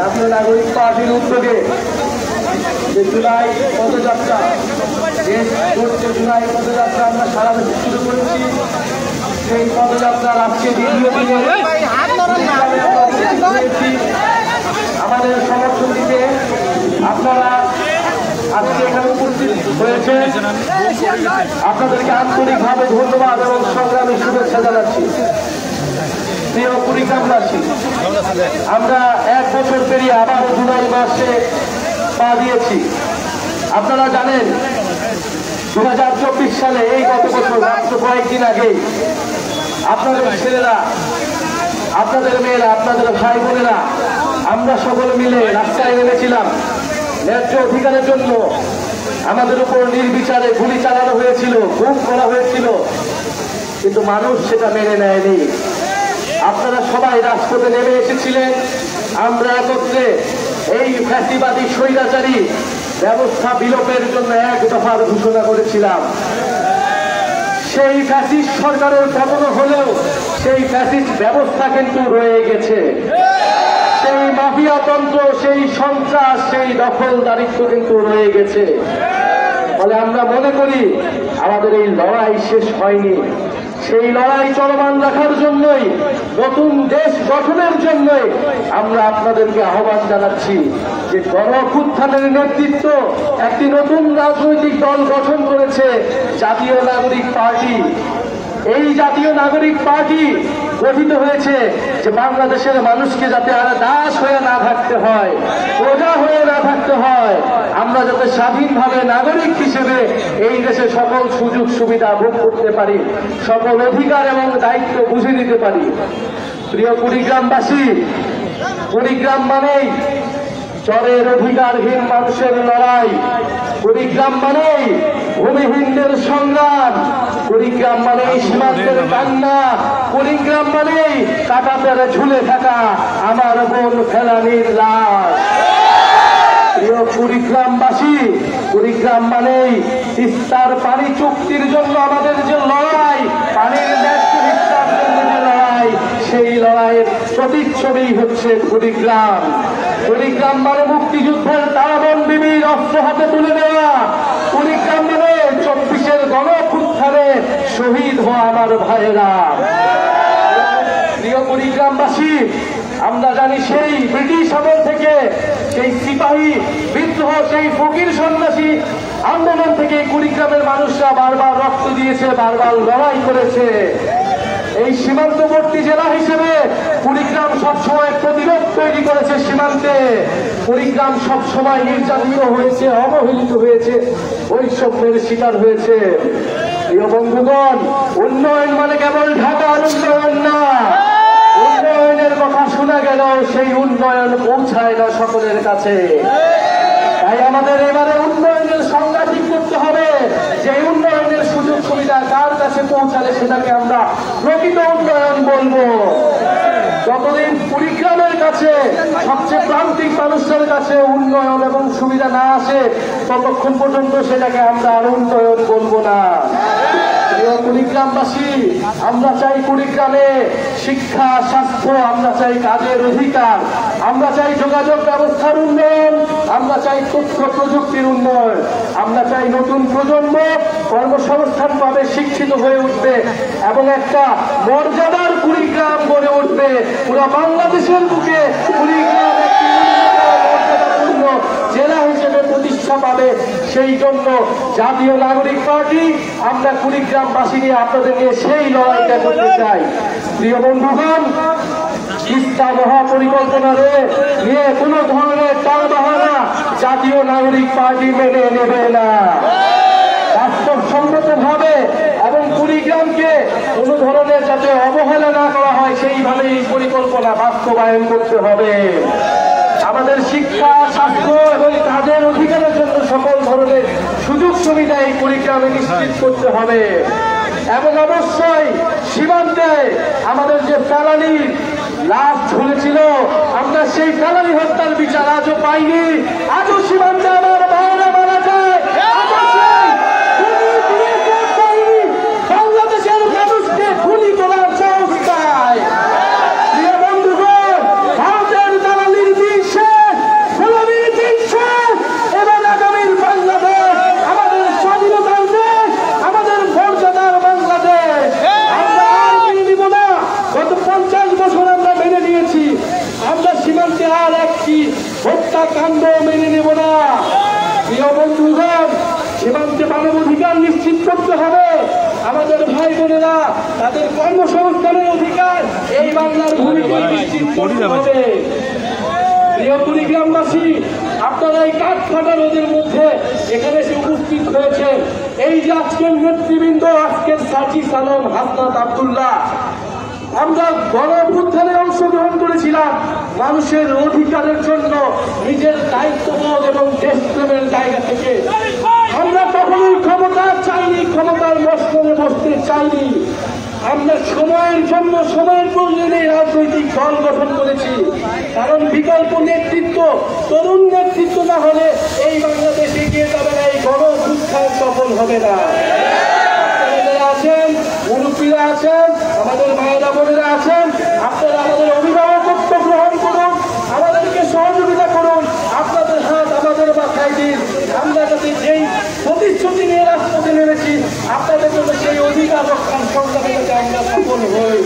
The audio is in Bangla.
জাতীয় নাগরিক পার্টির উদ্যোগে যে জুলাই পদযাত্রা, দেশ করছে জুলাই পদযাত্রা আমরা সারা দেশে শুরু করেছি। সেই পদযাত্রার আজকে দ্বিতীয় দিনে আমাদের সমর্থন দিতে আপনারা আজকে এখানে উপস্থিত হয়েছে, আপনাদেরকে আন্তরিকভাবে ধন্যবাদ এবং সংগ্রামী শুভেচ্ছা জানাচ্ছি। প্রিয় কুড়িগ্রামবাসী, আমরা 1 বছর পেরিয়ে আবারও জুলাই মাসে পা দিয়েছি। আপনারা জানেন 2024 সালে এই গত বছর মাত্র কয়েকদিন আগেই আপনাদের ছেলেরা, আপনাদের মেয়েরা, আপনাদের ভাই বোনেরা, আমরা সকলে মিলে রাস্তায় নেমেছিলাম ন্যায্য অধিকারের জন্য। আমাদের উপর নির্বিচারে গুলি চালানো হয়েছিল, গুম করা হয়েছিল, কিন্তু মানুষ সেটা মেনে নেয়নি। আপনারা সবাই রাজপথে নেমে এসেছিলেন। আমরা একত্রে এই ফ্যাসিবাদী স্বৈরাচারী ব্যবস্থা বিলোপের জন্য 1 দফার ঘোষণা করেছিলাম। সেই ফ্যাসিস্ট সরকারের পতন হলেও সেই ফ্যাসিস্ট ব্যবস্থা কিন্তু রয়ে গেছে। সেই মাফিয়াতন্ত্র, সেই সন্ত্রাস, সেই দখলদারিত্ব কিন্তু রয়ে গেছে। ফলে আমরা মনে করি আমাদের এই লড়াই শেষ হয়নি। সেই লড়াই চলমান রাখার জন্যই, নতুন দেশ গঠনের জন্যই আমরা আপনাদেরকে আহ্বান জানাচ্ছি যে গণঅভ্যুত্থানের নেতৃত্ব একটি নতুন রাজনৈতিক দল গঠন করেছে, জাতীয় নাগরিক পার্টি। এই জাতীয় নাগরিক পার্টি গঠিত হয়েছে যে বাংলাদেশের মানুষকে যাতে আর দাস হয়ে না থাকতে হয়, প্রজা হয়ে না থাকতে হয়, আমরা যাতে স্বাধীনভাবে নাগরিক হিসেবে এই দেশে সকল সুযোগ সুবিধা ভোগ করতে পারি, সকল অধিকার এবং দায়িত্ব বুঝে নিতে পারি। প্রিয় কুড়িগ্রামবাসী, কুড়িগ্রাম মানেই চরের অধিকারহীন মানুষের লড়াই, কুড়িগ্রাম মানেই ভূমিহীনদের সংগ্রাম, কুড়িগ্রাম মানেই সীমান্তের কান্না, কুড়িগ্রাম মানেই কাঁটাতারে ঝুলে থাকা আমার বোন ফেলানির লাশ। প্রিয় কুড়িগ্রামবাসী, কুড়িগ্রাম মানেই তিস্তার পানি চুক্তির জন্য আমাদের যে লড়াই, পানির ন্যায্য হিস্সার জন্য যে লড়াই, সেই লড়াইয়ের প্রতিচ্ছবি হচ্ছে কুড়িগ্রাম। কুড়িগ্রাম মানে মুক্তিযুদ্ধের তারাবন বিবির অস্ত্র হাতে তুলে দেওয়া, কুড়িগ্রাম মানে 24-এর গণঅভ্যুত্থানে শহীদ হওয়া আমার ভাইয়েরা। প্রিয় কুড়িগ্রামবাসী, আমরা জানি সেই ব্রিটিশ আমল থেকে, সেই সিপাহী বিদ্রোহ, সেই ফকির সন্ন্যাসী আন্দোলন থেকে কুড়িগ্রামের মানুষরা বারবার রক্ত দিয়েছে, বারবার লড়াই করেছে। এই সীমান্তবর্তী জেলা হিসেবে কুড়িগ্রাম সবসময় প্রতিরোধ তৈরি করেছে সীমান্তে। কুড়িগ্রাম সবসময় নির্যাতিত হয়েছে, অবহেলিত হয়েছে, বৈষম্যের শিকার হয়েছে। প্রিয় বন্ধুগণ, উন্নয়ন মানে কেবল ঢাকার উন্নয়ন না। উন্নয়নের কথা শোনা গেল, সেই উন্নয়ন পৌঁছায় না সকলের কাছে। তাই আমাদের এবারে উন্নয়নের সংজ্ঞা ঠিক করতে হবে যে উন্নয়নের সুযোগ সুবিধা কার কাছে পৌঁছালে সেটাকে আমরা প্রকৃত উন্নয়ন বলবো। যতদিন কুড়িগ্রামের কাছে, সবচেয়ে প্রান্তিক মানুষের কাছে উন্নয়ন এবং সুবিধা না আসে, ততক্ষণ পর্যন্ত সেটাকে আমরা আর উন্নয়ন বলবো না। প্রিয় কুড়িগ্রামবাসী, আমরা চাই কুড়িগ্রামে শিক্ষা, স্বাস্থ্য, আমরা চাই কাজের অধিকার, আমরা চাই যোগাযোগ ব্যবস্থার উন্নয়ন, আমরা চাই তথ্য প্রযুক্তির উন্নয়ন, আমরা চাই নতুন প্রজন্ম কর্মসংস্থান পাবে, শিক্ষিত হয়ে উঠবে এবং একটা মর্যাদার কুড়িগ্রাম গড়ে উঠবে। পুরো বাংলাদেশের বুকে কুড়িগ্রাম একটি মর্যাদাপূর্ণ জেলা হিসেবে প্রতিষ্ঠা পাবে। সেই জন্য জাতীয় নাগরিক পার্টি আমরা কুড়িগ্রামবাসী নিয়ে, আপনাদের নিয়ে সেই লড়াইটা করতে চাই। প্রিয় বন্ধুগণ, তিস্তা মহাপরিকল্পনারে নিয়ে কোন ধরনের টালবাহানা জাতীয় নাগরিক পার্টি মেনে নেবে না। বাস্তবসম্মত ভাবে এবং কুড়িগ্রামকে কোন ধরনের যাতে অবহেলা না করা হয় সেইভাবে এই পরিকল্পনা বাস্তবায়ন করতে হবে। আমাদের শিক্ষা, স্বাস্থ্য এবং কাজের অধিকারের জন্য সকল ধরনের সুযোগ সুবিধা এই কুড়িগ্রামে নিশ্চিত করতে হবে। এবং অবশ্যই সীমান্তে আমাদের যে ফেলানির লাশ ঝুলেছিল, আমরা সেই ফেলানি হত্যার বিচার আজও পাইনি। আজও সীমান্তে আমার ভাইয়েরা মারা যায়, বাংলাদেশের মানুষকে গুলি করার সংস্থায়। প্রিয় বন্ধুগণ, ভারতের দালালির দিন শেষ। অধিকার নিশ্চিত করতে হবে। আমাদের ভাই বোনেরা তাদের কর্মসংস্থানের অধিকার এই বাংলার ভূমিকে নিশ্চিত করতে হবে। প্রিয় কুড়িগ্রামবাসী, আপনারা এই কাঠফাটা রোদের মধ্যে এখানে এসে উপস্থিত হয়েছেন। এই যে আজকের নেতৃবৃন্দ, আজকের সাজিদ আলম, হাসনাত আব্দুল্লাহ, আমরা গণঅভ্যুত্থানে অংশগ্রহণ করেছিলাম মানুষের অধিকারের জন্য, নিজের দায়িত্ববোধ এবং দেশপ্রেমের জায়গা থেকে। আমরা কখনোই ক্ষমতা চাইনি, ক্ষমতার মসনদে বসতে চাইনি। আমরা সময়ের জন্য, সময়ের প্রয়োজনে রাজনৈতিক দল গঠন করেছি। কারণ বিকল্প নেতৃত্ব, তরুণ নেতৃত্ব না হলে এই বাংলাদেশে এগিয়ে যাবে না, এই গণঅভ্যুত্থান সফল হবে না। আছেন, মুরব্বীরা আছেন, আমাদের মায়েরা বোনেরা আছেন, আপনারা আমাদের অভিভাবকত্ব গ্রহণ করুন, আমাদেরকে সহযোগিতা করুন, আপনাদের হাত আমাদের মাথায় দিন। আমরা যাতে যেই প্রতিশ্রুতি নিয়ে রাজপথে নেমেছি, আপনাদের জন্য সেই অধিকার রক্ষার সংগ্রামে যাতে আমরা সফল হই।